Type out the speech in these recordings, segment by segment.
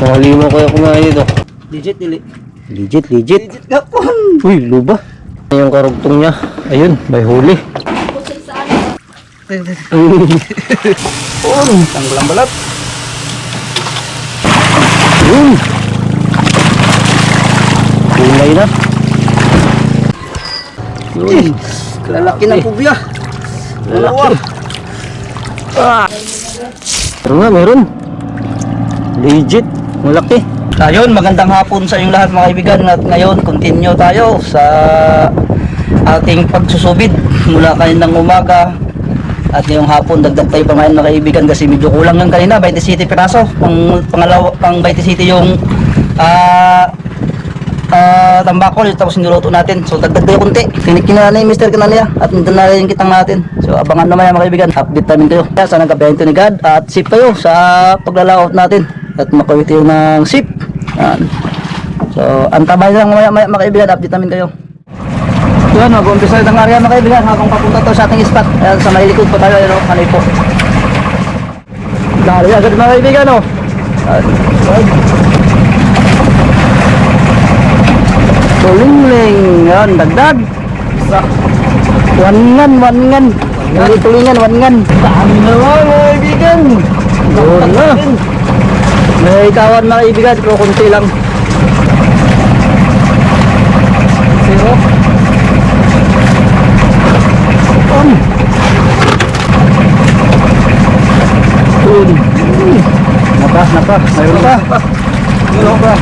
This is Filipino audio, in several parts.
Halima ko yung kumain dito. Legit, dili. Legit. Legit ka po. Uy, luba. Yung karugtong niya. Ayun, may huli. Tanggal ang balat. Yun. Kulay na. Yun. Lalaki ng kubya. Dalawa. Meron. Legit. Malaki. Ayun, magandang hapon sa inyong lahat mga kaibigan. At ngayon, continue tayo sa ating pagsusubid mula kaninang umaga. At ngayong hapon, dagdag tayo pamain mga kaibigan kasi medyo kulang yung kanina, 27 piraso. Pang 27 yung tambakol, tapos niluto natin. So dagdag tayo kunti. Tinikin na ni Mr. Kanalya at nandun na rin yung kitang natin. So abangan naman yan mga kaibigan. Update namin kayo. Sana gabayan ni God at safe kayo sa paglalaot natin. At makawit tayo ng sip. Yan. So antabay lang mga kaibigan, update namin kayo. Yan, mag-umpisa ng area mga kaibigan habang papunta to sa ating spot. Ayan, sa may likod pa tayo, ano, kanay po. Dali agad mga kaibigan, no? Tulingling, yan, dagdag. Wangan. Hindi tulingan, wangan. Dami na mga kaibigan. Doon na. May kawan mga kaibigan, pero kunti lang. Zero. Napa, mayroon pa. Mayroon pa.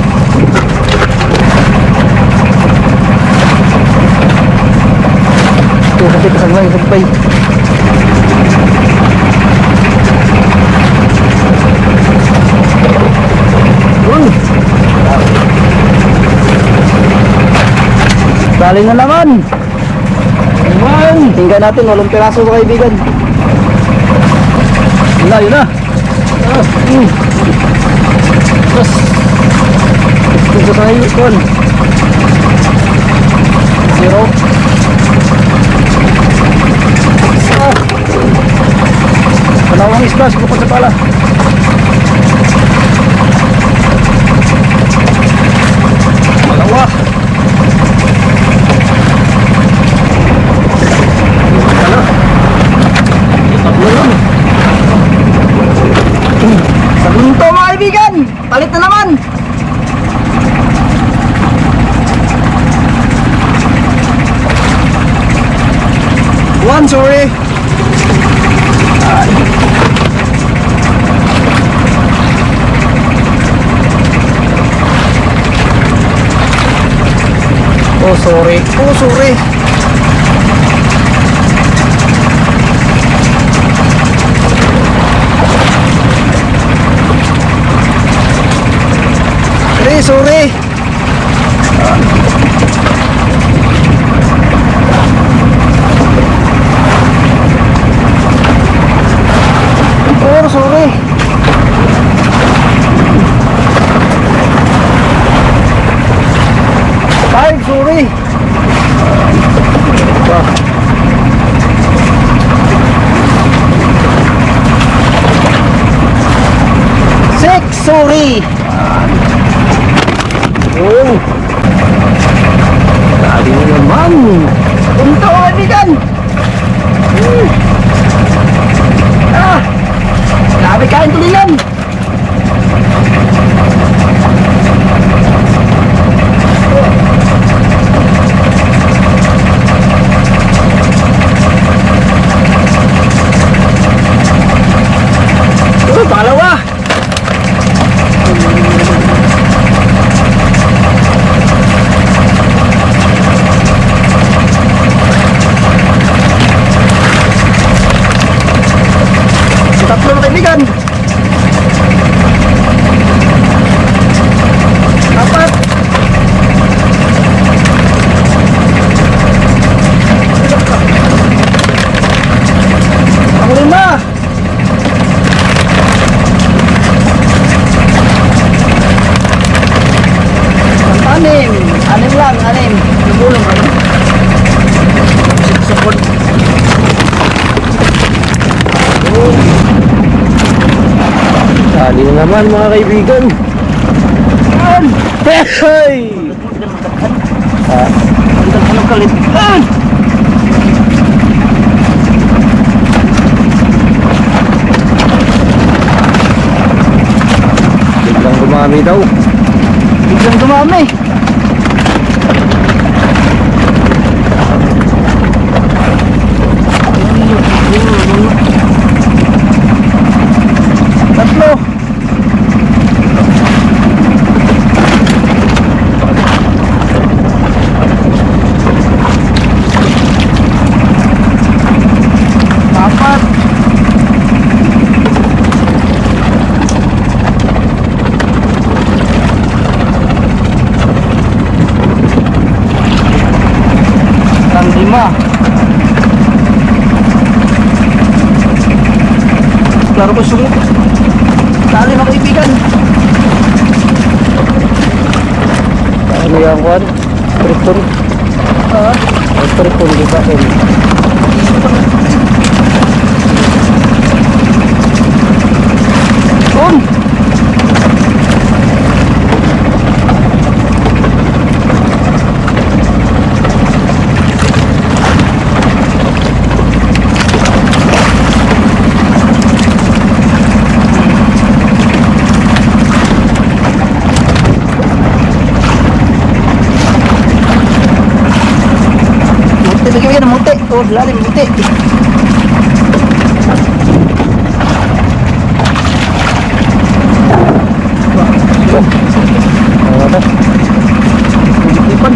Ito kasi kasagmay, sagpay. Dali na naman. Tingnan natin, 8 piraso mga kaibigan. Yun na. Terus ito sa hipon. Zero. Dalawang isda, bukod sa pala. Dalawa. Sa bunto mga kaibigan, palit na naman. One, sorry. Oh sorry. Sorry. Oh, sorry. Five, sorry. Six, sorry. Oh, dali na naman. Punta ko kaibigan. Grabe kain tulingan. Palawa. Tatlo na kaibigan. Apat. Ang lima. Anim. Anim. Nagulong ano? Support. Dali na naman mga kaibigan. Ay! Ah, Ano kalit? biglang dumami daw. Biglang dumami. Tatlo. Apat. Ang lima. Klaro ko sumuk. Dali mga kaibigan. Ano yung kwan? Tripon. Ah, Ay, tripon di ba? on. Muti bigyan bigyan muti. Oh, lalim muti. Ano ba? Ipan.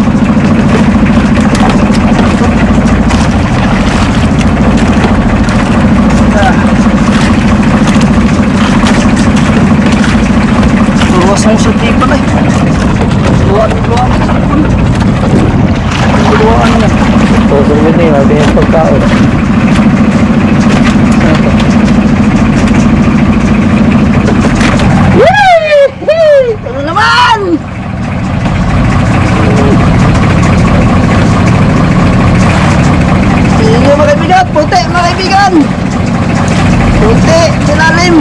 Luwas ng sutipan ay. Luwaan. Luwaan na. Puso yun eh, may bihis pagkaon. Ano naman? Sige mga kaibigan, puti mga kaibigan. Puti, silalim.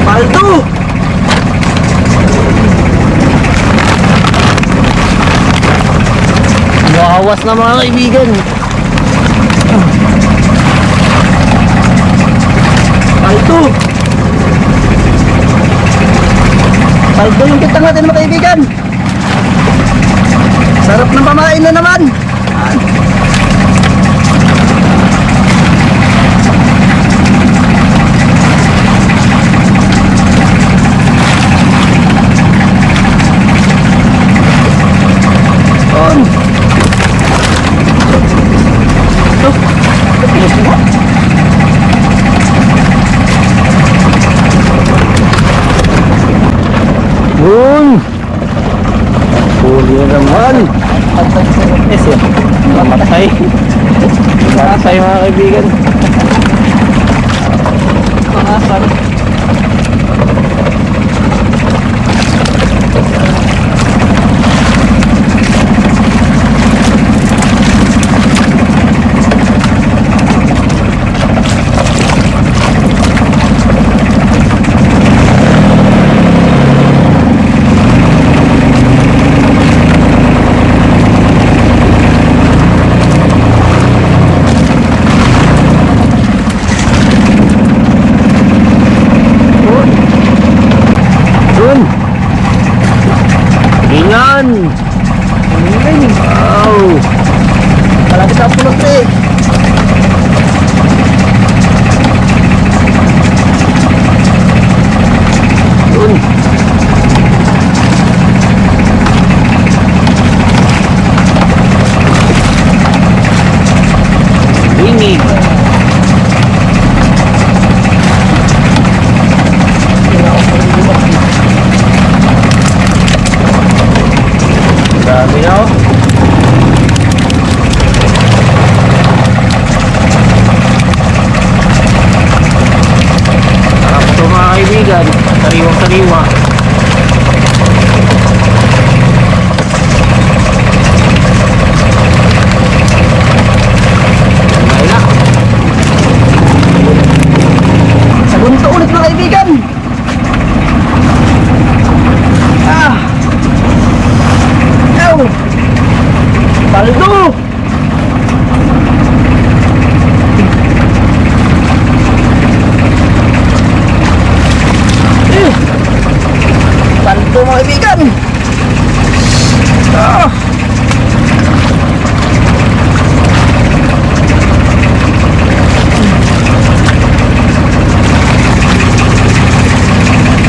Paldo. Wawas na mga kaibigan. Paldo. Paldo yung kitang natin mga kaibigan. Sarap ng pamain na naman. On. Yun! Huli na naman. Yes, yun. Mamatay. Mamatay mga kaibigan. Pangasan. Yun! Ingan! Wow! Malapit na pulot eh. Yun! Bingig! Dami na oh! mga kaibigan. Ah.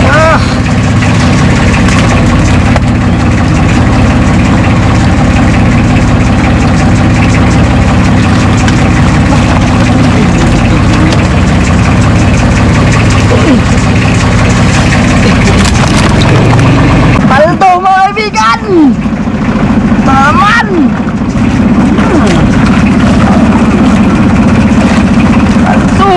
Ah. Paldo mga kaibigan! Taman! Paldo!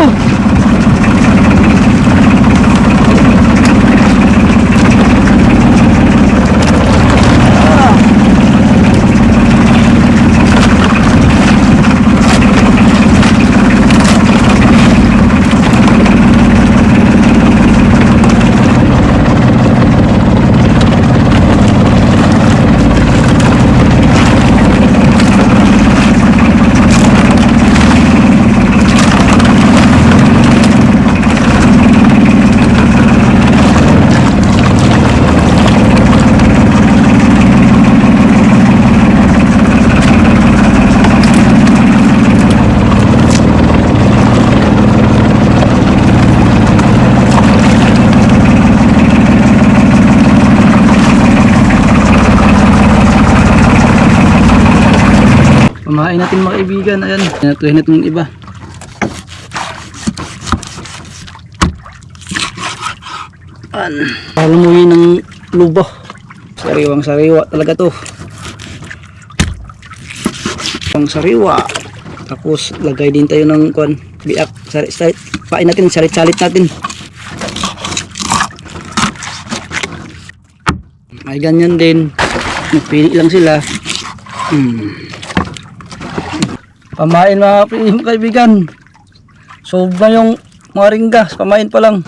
Pamahain natin mga kaibigan. Ayan, natuhin natin yung iba. Palumuyin ng lubo. Sariwang sariwa talaga to. Pang sariwa. Tapos lagay din tayo ng kuan, biak, salit-salit. Pain natin, salit-salit natin. Ay ganyan din. Magpili lang sila. Pamain mga kaibigan. Sobra yung mga ringgas. Pamain pa lang.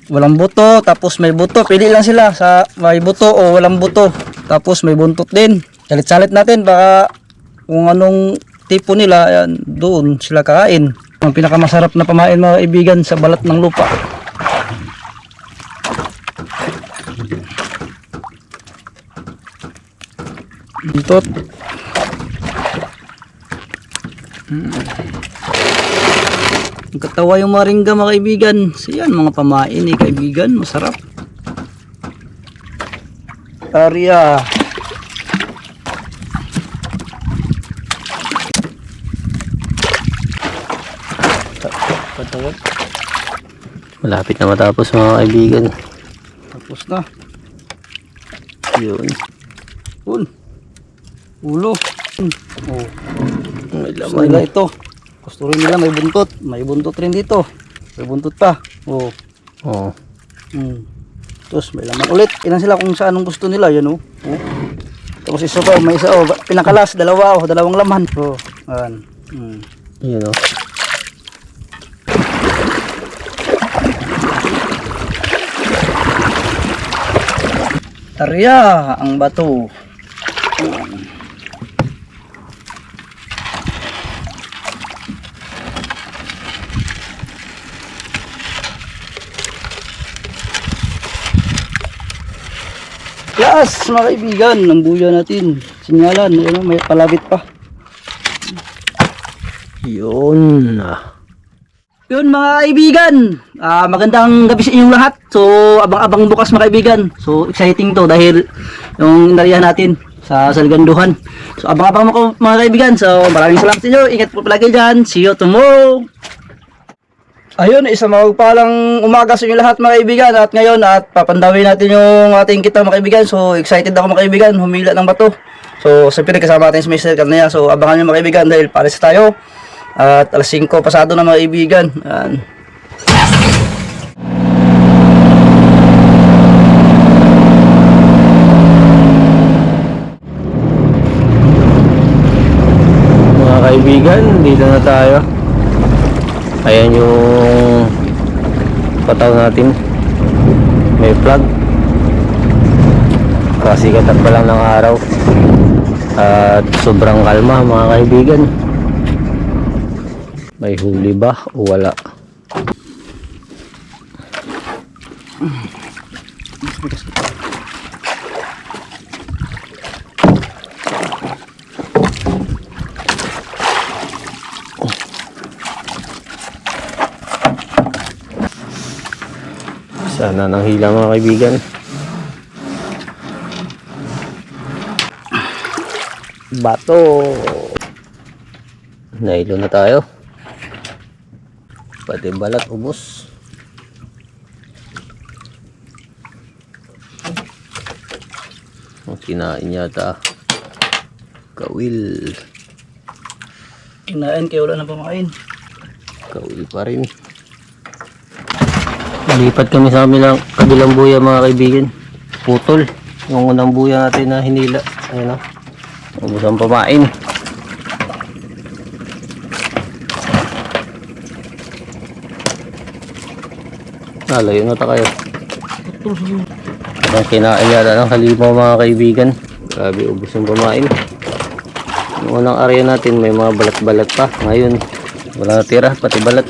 Walang buto. Tapos may buto. Pili lang sila sa may buto o walang buto. Tapos may buntot din. Salit-salit natin. Baka kung anong tipo nila, ayan, doon sila kakain. Ang pinakamasarap na pamain mga kaibigan sa balat ng lupa. Buntot. Katawa yung maringga mga kaibigan. So yan, mga pamain kaibigan, masarap. Arya. Patawag. Malapit na matapos mga kaibigan. Tapos na. Yun. Ulo. Oh. May So, laman. nila ito. Gusto rin nila may buntot. May buntot rin dito. May buntot pa. Oh. Oh. Tapos may laman ulit. Ilan sila kung saan ang gusto nila. Yan oh. Oh. Tapos isa pa. May isa oh. Pinakalas. Dalawa oh. Dalawang laman. Oh. Ayan. Yun o. Tarya ang bato. Yes, mga kaibigan, ng buya natin. Sinyalan, ano, may palabit pa. Yun. Yun mga kaibigan, magandang gabi sa inyong lahat. So abang-abang bukas mga kaibigan. So exciting to dahil yung nariyan natin sa Salganduhan. So abang-abang mga kaibigan. So maraming salamat sa inyo. Ingat po palagi dyan. See you tomorrow. Ayun, isang magpalang umaga sa inyo lahat mga kaibigan. At ngayon at papandawin natin yung ating kita mga kaibigan. So excited ako mga kaibigan, humila ng bato. So siyempre kasama natin si Mr. Carnea. So abangan nyo mga kaibigan dahil pares tayo. At alas 5 pasado na mga kaibigan. Ayan. Mga kaibigan, dito na tayo. Ayan yung pataw natin. May plug. Kasikatan pa lang ng araw. At sobrang kalma mga kaibigan. May huli ba o wala? Sana nang hila mga kaibigan. Bato. Nailo na tayo. Pati balat ubos. Ang kinain yata. Kawil. Kinain kaya wala na pamakain. Kawil pa rin. Lipat kami sa kabilang buya mga kaibigan. Putol. Yung unang buya natin na hinila. Ayun o. Ubus ang pamain. Layo na tayo. Ang kinain yata ng halimaw mga kaibigan. Grabe, ubus ang pamain. Yung unang area natin may mga balat-balat pa. Ngayon wala na tira, pati balat.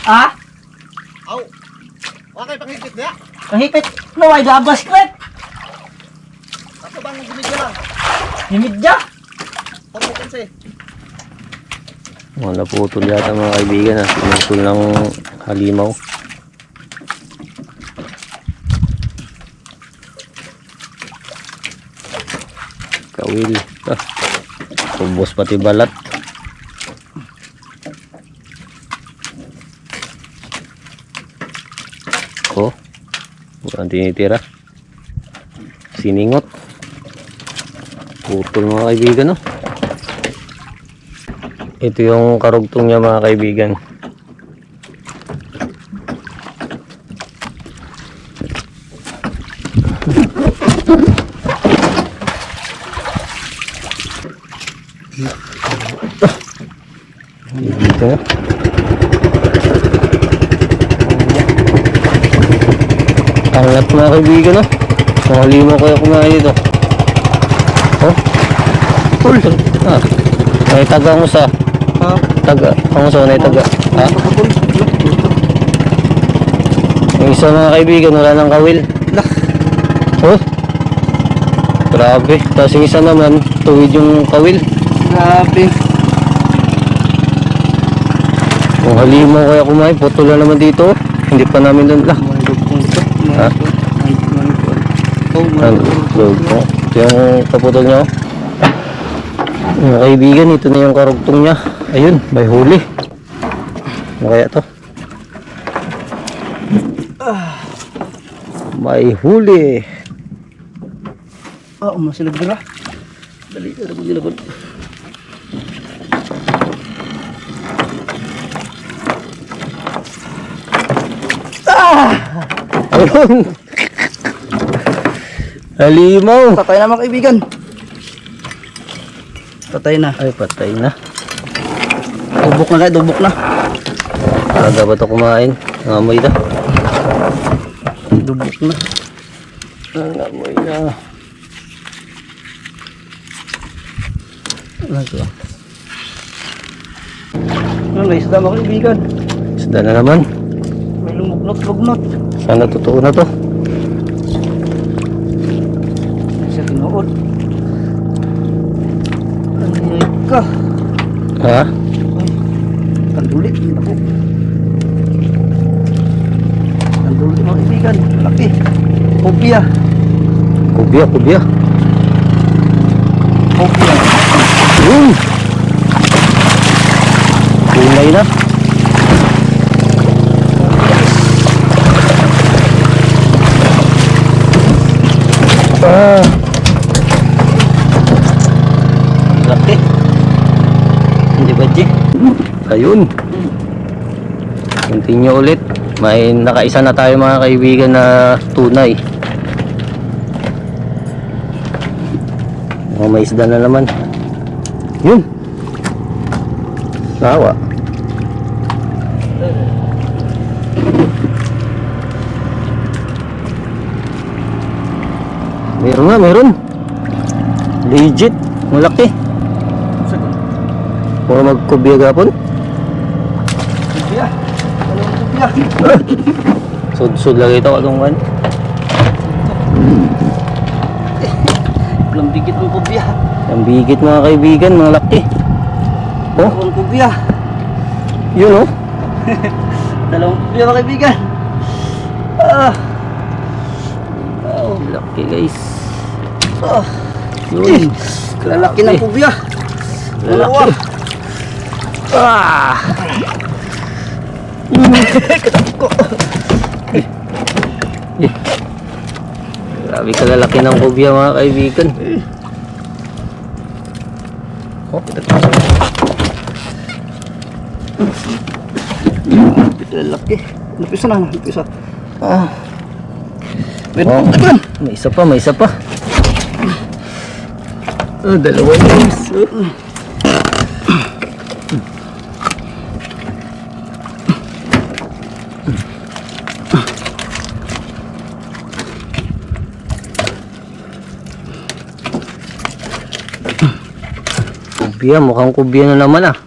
Ah? Aw. Okay, pangigit niya. Kahipit. No, ay labas kret. Ako bang binigyan lang? Himidya. Pamukan siya. Oh, naputol yata mga kaibigan. Pinutol ng halimaw. Kawil. Ubos pati balat. Oh, walang tinitira. Siningot. Putol mga kaibigan, no? Ito yung karugtong niya mga kaibigan. Dito. Angat mga kaibigan, no? Mga lima kaya kumain dito. Oh, cool. Ah, may taga mo sa taga. Ang sa may taga. Ha? Yung isa mga kaibigan, wala nang kawil. Oh, grabe. Tapos yung isa naman, tuwid yung kawil. Grabe. Kung halimaw kaya kumain, putol na naman dito. Hindi pa namin doon. Lah. Ha? Ito yung kaputol niya. Mga kaibigan, ito na yung karugtong niya. Ayun, may huli. Ano kaya to? May huli. Ah, umasilog na. Dali, dali mo nilabot. Ayun. Halimaw. Patay na mga kaibigan. Patay na. Ay, patay na. Dubok na kayo, dubok na. Aga ba ito kumain? Nangamoy na. Dubok na. Nangamoy na. Ano ito? Ano, may isda mga kaibigan. Isda na naman. May lumugnot-lugnot. Sana totoo na to. Sa tinuod. Ay ka. Ha? Kanduli. Ako. Kanduli mga kaibigan. Laki. Kopya. Kubya, kubya. Kopya. Yun! Kulay na. Ah. Laki. Hindi ba, G? Ayun. Continue ulit. May nakaisa na tayo mga kaibigan na tunay. May isda na naman. Yun. Nawa. Meron nga, meron. Legit. Malaki. Puro magkubya gapon. kubya. Sud-sud lagi ito katong kan. Walang bigit ang kubya. Ang bigit mga kaibigan, mga laki. Oh, Dalawang kubya. yun oh. Dalawang kubya mga kaibigan. Ah. Oh. Laki guys. Ah. Yun. Lalaki ng kubya. Dalawa. Ah! Grabe kalalaki ng kubya mga kaibigan. Oh, Lalaki. Napisa na. Napisa. ah. Meron Oh, pang tagan. may isa pa, may isa pa. Oh, dalawa guys. Oh. Kubya, mukhang kubya na naman ah.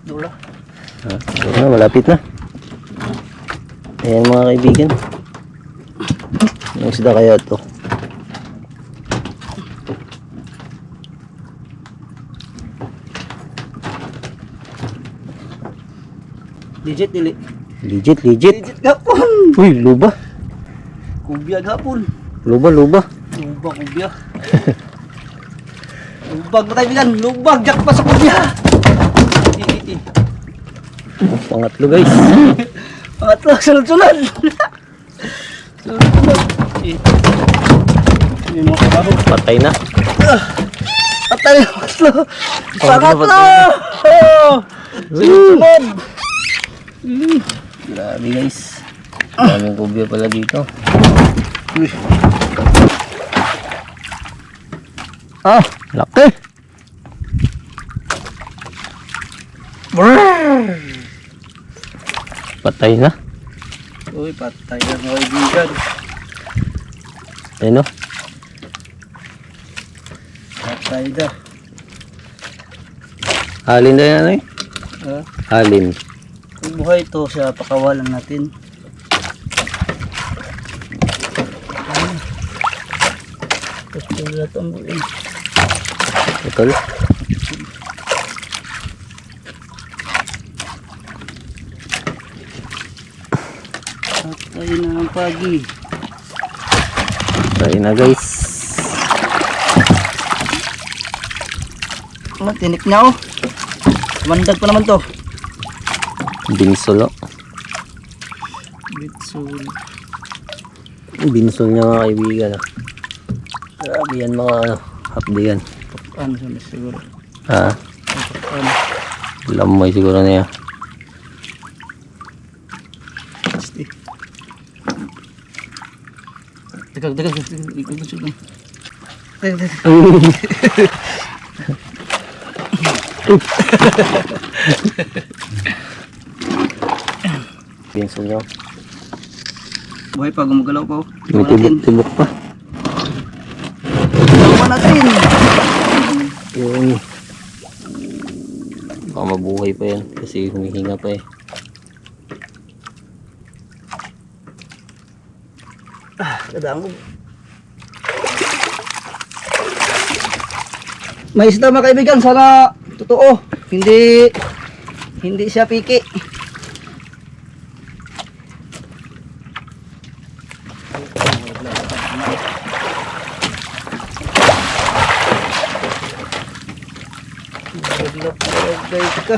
Dula. Ito na, malapit na. Ayan mga kaibigan. Anong isda kaya ito? Legit dili. Legit, legit. Legit gapon. Uy, luba. Kubya gapon. Luba, luba. Lubag kubya. Lubag na kaibigan. Lubag. Jak pa sa kubya. Oh, pangatlo guys. Pangatlo. Sunod-sunod. Sunod-sunod. Hindi mo kabaho. Patay na. Patay na. Pangatlo. Pangatlo. patay Oh. Sunod-sunod. Grabe guys. Daming kubya pala dito. Ah, laki. Patay na. Uy, patay na mga kaibigan. Ayun oh. Patay na. Halin na yan eh. Halin. Kung buhay ito, siya pakawalan natin. Gusto nila ito ang buhay. Putol. Patay na ang pagi. Patay na guys. Tinik niya oh. Mandag pa naman to. Binsol oh. Bitsul. Binsol niya mga kaibigan ah. Grabe yan mga ano. Hapdi yan. Ano siya siguro? Ha? Ano? Lamoy siguro niya. Pasti. Dekat. Ikut masuk dong. Binsol niya. Buhay pa, gumagalaw pa oh. May tibok pa. Galawan natin. Yun. Baka mabuhay pa yan kasi humihinga pa eh. Kadang may isda mga kaibigan, sana totoo. Hindi siya piki. Guys ka.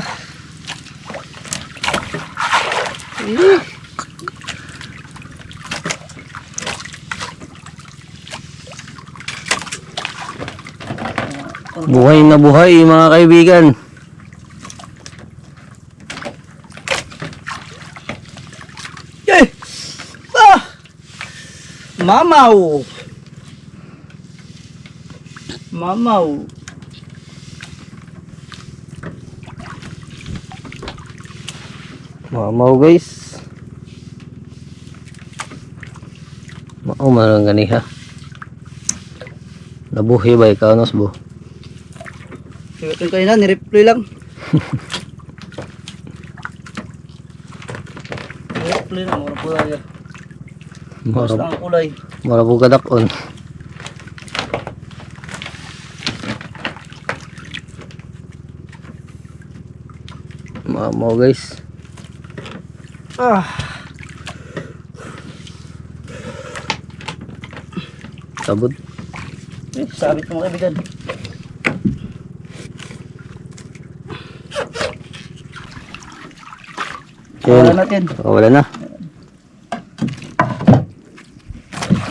Buhay na buhay mga kaibigan. Yay! Ah! Mamaw. Mamaw. Mamaw guys. Mao man gani ha. Nabuhi ba ikaw nos bo? Yung kanina, nireploy lang. Nireploy lang, mura po tayo. Basta Mara, ang kulay. mara po kadakon. Mo guys. Sabot. Sabit mo mga kaibigan. Wala natin. Wala na.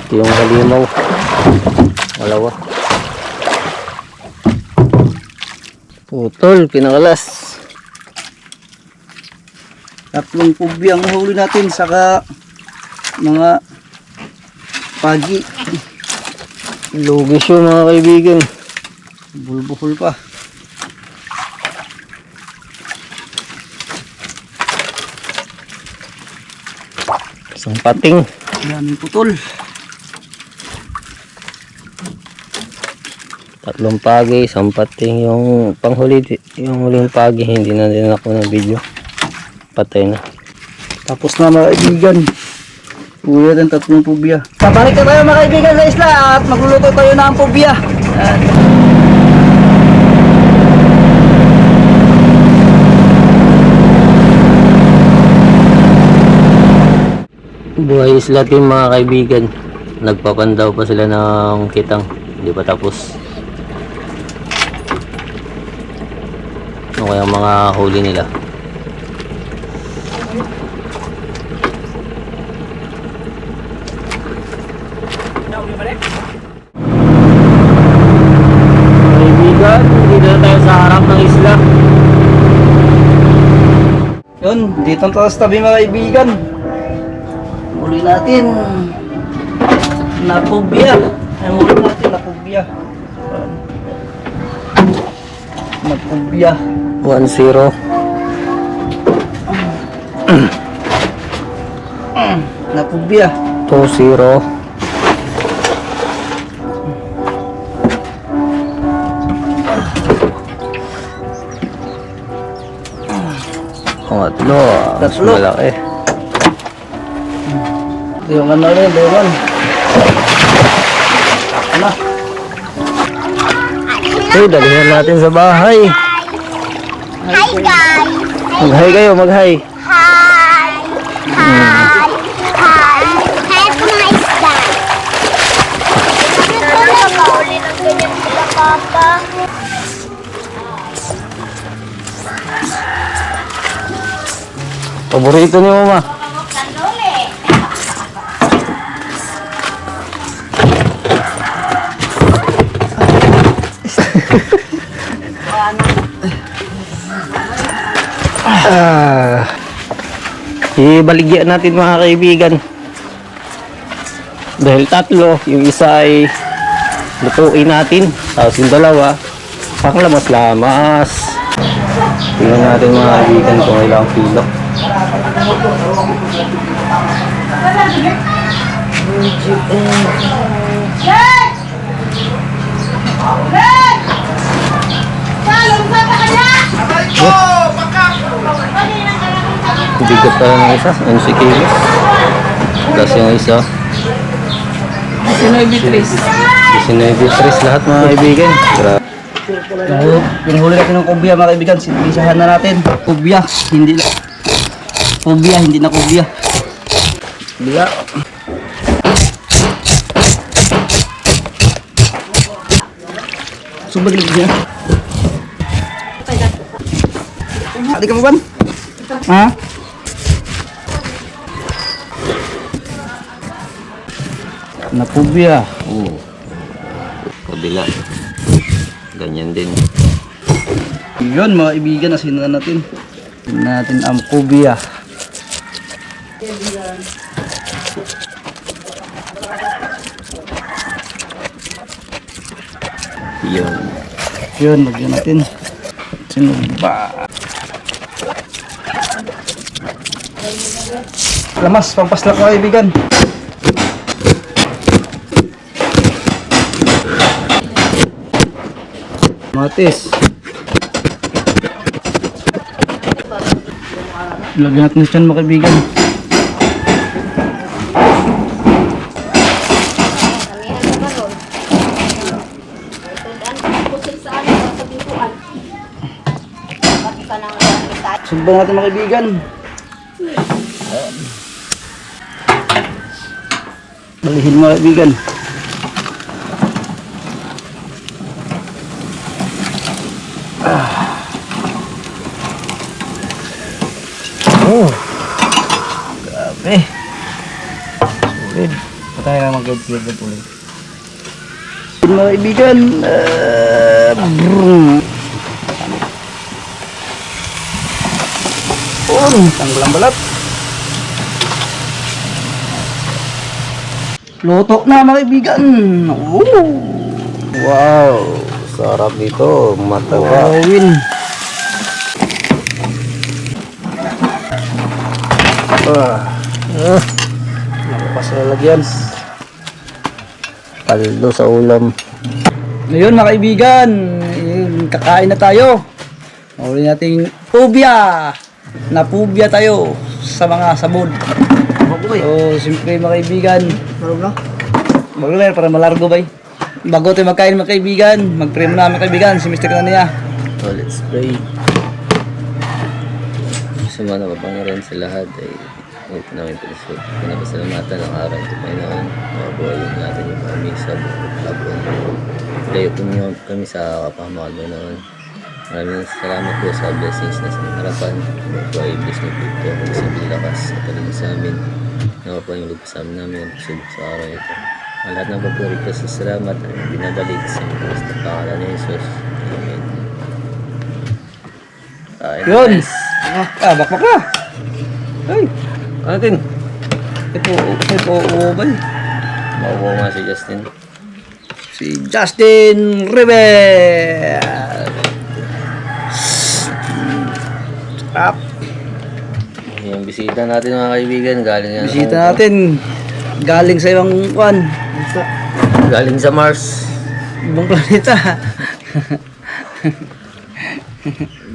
Ito yung halimaw. Walawa. Putol, pinakalas. Tatlong pubi ang huli natin, saka mga pagi. Lugis yun mga kaibigan. Bulbuhol pa. Isang pating. Daming putol. Tatlong pagi, isang pating. Yung panghuli, yung huling pagi, hindi na din ako ng video. Patay na. Tapos na mga kaibigan. Huli natin tatlong pubya. Pabalik na tayo mga kaibigan sa isla at magluluto tayo ng pubya. Yan. Buhay isla team mga kaibigan. Nagpapandaw pa sila ng kitang. Hindi pa tapos. Ano kaya mga huli nila? Kaibigan, dito na tayo sa harap ng isla. Yun, dito ang taas tabi mga kaibigan. Huli natin na pubya. Ay, huli natin na pubya. Na pubya. 1-0. Na pubya. 2-0. Tatlo. Tatlo. Malaki. Ito yung ano rin, Lewan. Ano? Uy, dalihan natin sa bahay. Hi guys! Mag-hi kayo, mag-hi. Hi! Hi! Hi! Hi po mga isda! Ano ba kauli ng ganyan sila papa? Paborito ni Mama. Ibaligyan natin mga kaibigan. Dahil tatlo, yung isa ay lutuin natin. Tapos yung dalawa, panglamas-lamas. Tingnan natin mga kaibigan kung ilang kilo. Bigat pala ng isa, 11 kilos. Plus yung isa. 19 lahat mga kaibigan. Grabe. Yung huli natin ng kubya mga kaibigan, sinisahan na natin. Kubya, hindi na. Kubya, hindi na kubya. Kubya. Subag lang niya. Adi ka mo ban? Ha? Nakubya. Oo. Kabila. Ganyan din. Yun mga ibigan, asinan natin. Asinan natin ang kubya. Yun. Yun, lagyan natin. Sinuba. Lamas, pampaslak mga kaibigan. Matis. Lagyan natin siya mga kaibigan. Sumbang natin mga kaibigan. Balihin mga kaibigan. Oh. Grabe. Sulit. Patay na mag-get ulit. Mga kaibigan. Tanggal ang balat. Luto na mga kaibigan. Wow, sarap dito, mataba. Win. Nakapas na lagyan. Paldo sa ulam. Ngayon mga kaibigan, kakain na tayo. Uli nating pubya. Napubya tayo sa mga sabon. So, siyempre mga kaibigan. Bago na para malargo ba? Bago tayo magkain mga kaibigan, mag-pray muna mga kaibigan, si Mr. Kananiya. So, let's pray. Sumana mapangaran sa lahat ay ito namin pinapasalamatan ang araw ito Panginoon. Mabuhay natin yung kami sa buong layo po niyo kami sa kapahamakan Panginoon. Maraming salamat po sa blessings na sa harapan. Po ay bless mo po ito kung sa bilakas at alin sa amin. Nawa po yung lugos sa amin namin ang pagsubok sa araw ito. Ang lahat ng papuri ko sa salamat ay binabalik sa Kristo pangalan ni Jesus. Amen. Yun! Bakbak na! Ay! Ano din? Ito, ubay. Mauwaw nga si Justin. Si Justin River! Sarap! Yung bisita natin mga kaibigan, galing yan. Bisita natin. Galing sa ibang kwan. Galing sa Mars. Ibang planeta.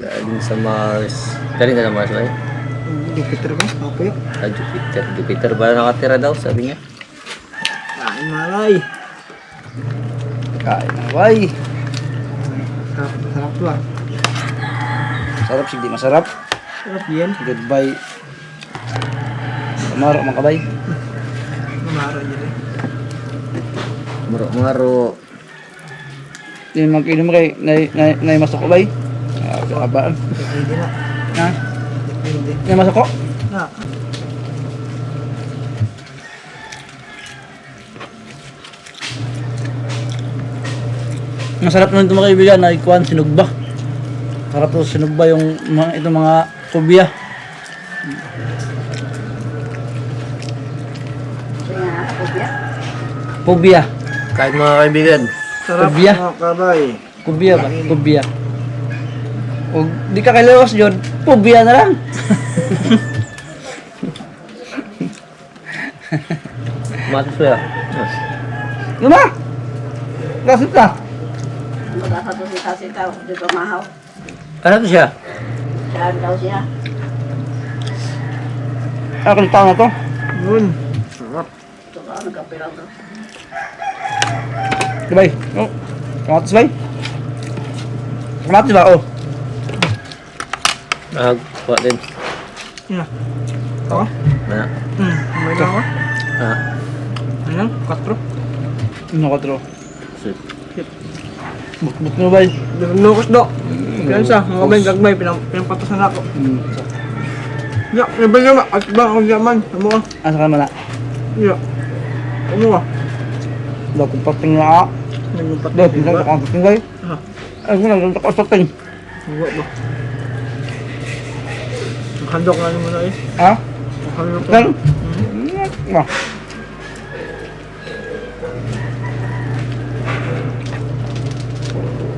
Galing sa Mars. Galing ka na Mars ba? Jupiter ba? Okay. Jupiter. Jupiter ba nakatira daw, sabi niya? Kain malay. Kain na, bay. Sarap lang. Sarap, hindi masarap. Sarap yan. Goodbye. Maro, mga kabay. Mamaro yun eh. Maro-maro. Yung mag-inom kay na masok ko bay. Abaan. Hindi na. Ha? Hindi. May masok ko? Na. Masarap nun ito mga kaibigan, naikuan, sinugba. Sarap to sinugba yung itong mga kubya. Kubya. Kahit mga kaibigan. Sarap Kubya. mga kabay. Kubya ba? Kubya. O di ka kailawas yun, kubya na lang. Matos ba? Yun na! Kasit ka! Magkaka to si Sasita, di ba mahaw? Ano to siya? Saan daw siya? Akin tao na to. Yun. Sarap. Ito ka, nagkapilaw to. Sabay. Oh. Kamatis bay. Kamatis ba? Oh. Kuha din. Yan. Ako? Na. May lang ako. Ah. Ayan. 4. Ano ka tro? Sweet. Bukbuk mo bay. Nukos do. Kaya sa mga kabay gagmay. Pinampatas na ako. Ya, may ba naman? At ba ako naman? Ano ka? Asa ka naman na? Ya. Ano ka? Daw kung pating na ako. Nagmumpat. Daw, tingnan ka kung pating bay. Ha? Ay, kung nagdang ka sa pating. Huwa ba? Nakandok nga naman na eh. Ha? Nakandok ka. Gan? Ah.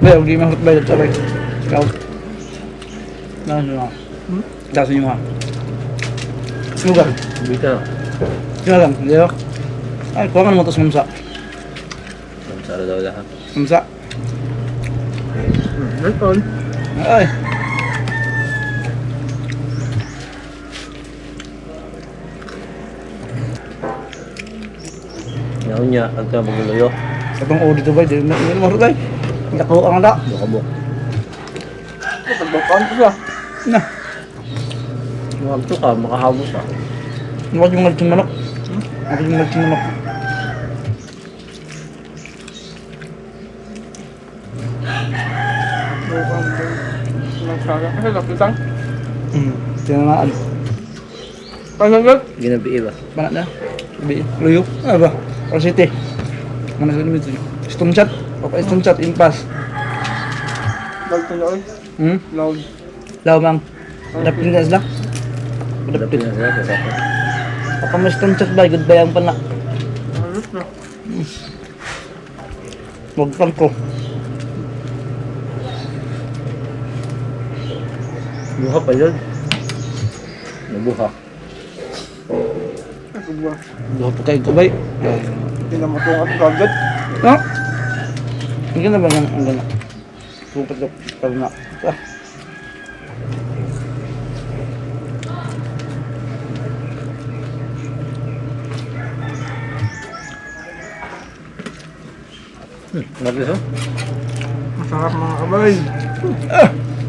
Bay, huwag di mahot bay. Sabay. Ikaw. Lakas nyo nga. Lakas nyo nga. Sugar. Bita. Sugar lang. Hindi ako. Ay, kuha ka naman ito sa mamsa. Samsara daw lahat. Mamsa. Ito. Ay. Yaw niya, agka magluyo. Sa itong uli to ba, di na mo rin. Nako ang ala. Bukabok. Pagbakaan ko siya. Na, Huwag to ka, makahabos ka. huwag yung malching manok. Huwag yung malching manok. Nagsara. Kasi lapitan. Tinanaan. Panagat. Ginabi ba? Panak na. Sabi, luyo. Ah ba? Or city. Mana sa limit. Stone chat. Papa stone chat, impas. Loud ko na oy. Loud. Law mang. Dapin ka sila. Dapin na sila, kasapot. Papa mo stone chat ba? Goodbye ang panak. Ayos na. Huwag kang ko. Buha pa yun. Nabuha. Ako ba? Buha pa kayo kubay. Hindi na matungat agad. No? Hindi na ba ang gana? Bupat ka pa na. Ah. Naglis oh? Masarap mga kabay.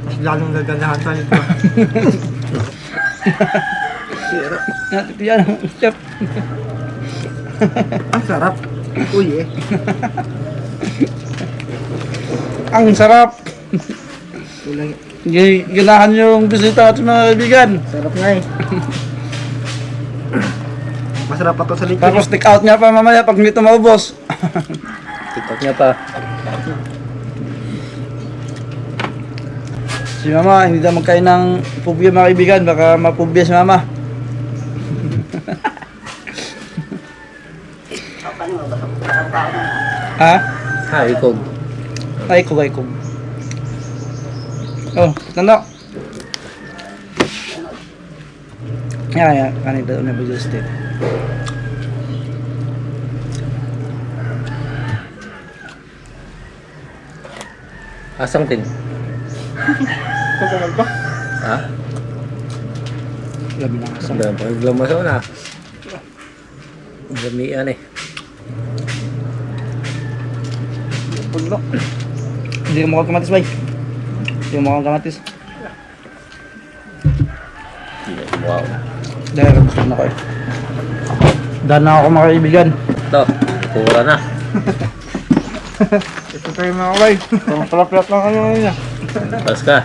Mas lalong gaganahan ito. Natitiyan ang chef. Ang sarap. Uy eh. Ang sarap. Ganahan yung bisita at mga kaibigan. Sarap nga eh. Masarap pa to sa liquid. Tapos take out niya pa mamaya pag hindi ito maubos. TikTok niya pa. Si mama, hindi na magkain ng pubya mga kaibigan. Baka mapubya si mama. Kapan mo, baka tao na. Ha? Ha, ikog. Ay, kog. Oh, tanda. Ya, kanina na ba just it. Asang tin. Katagal pa. Ha? Labi na kasama. Sabi pa, glamasaw na. Gamian eh. Puno. Hindi ka mukhang kamatis, bay. Hindi ka mukhang kamatis. Wow. Dahil gusto na ko eh. Dahil na ako mga kaibigan. Ito, pura na. Ito tayo mga kabay. Parang palaplat lang kayo ngayon niya. Pas ka.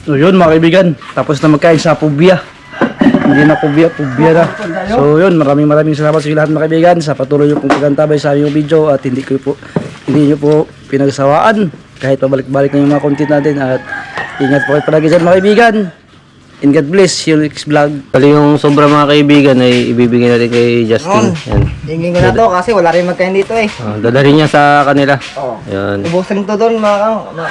So yun mga kaibigan, tapos na magkain sa pubya. Hindi na pubya na. So yun, maraming salamat sa lahat mga kaibigan sa patuloy nyo pong pagantabay sa aming video at hindi nyo po pinagsawaan kahit pabalik-balik na yung mga content natin at ingat po kayo palagi dyan mga kaibigan. And God bless, see you next vlog. Bali yung sobra mga kaibigan ay ibibigay natin kay Justin. Yan. Hingin ko na to kasi wala rin magkain dito eh. Dadalhin niya sa kanila. Oo. Yan. Ubusin to doon mga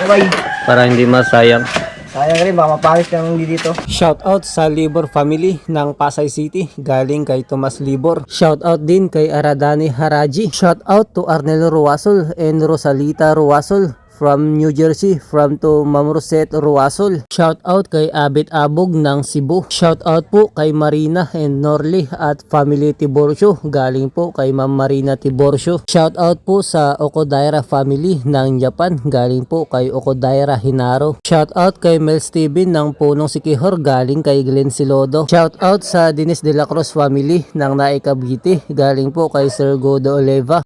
kabay. Para hindi masayang. Sayang rin, baka mapalis ka hindi dito. Shoutout sa Libor family ng Pasay City, galing kay Tomas Libor. Shoutout din kay Aradani Haraji. Shoutout to Arnel Ruasol and Rosalita Ruasol from New Jersey, from to Ma'am Rosette Ruasol. Shoutout kay Abit Abog ng Cebu. Shoutout po kay Marina and Norly at family Tiborcio, galing po kay Ma'am Marina Tiborcio. Shoutout po sa Okodaira family ng Japan, galing po kay Okodaira Hinaro. Shoutout kay Mel Steven ng Punong Sikihor, galing kay Glenn Silodo. Shoutout sa Dennis De La Cruz family ng Naik Cavite, galing po kay Sir Godo Oleva.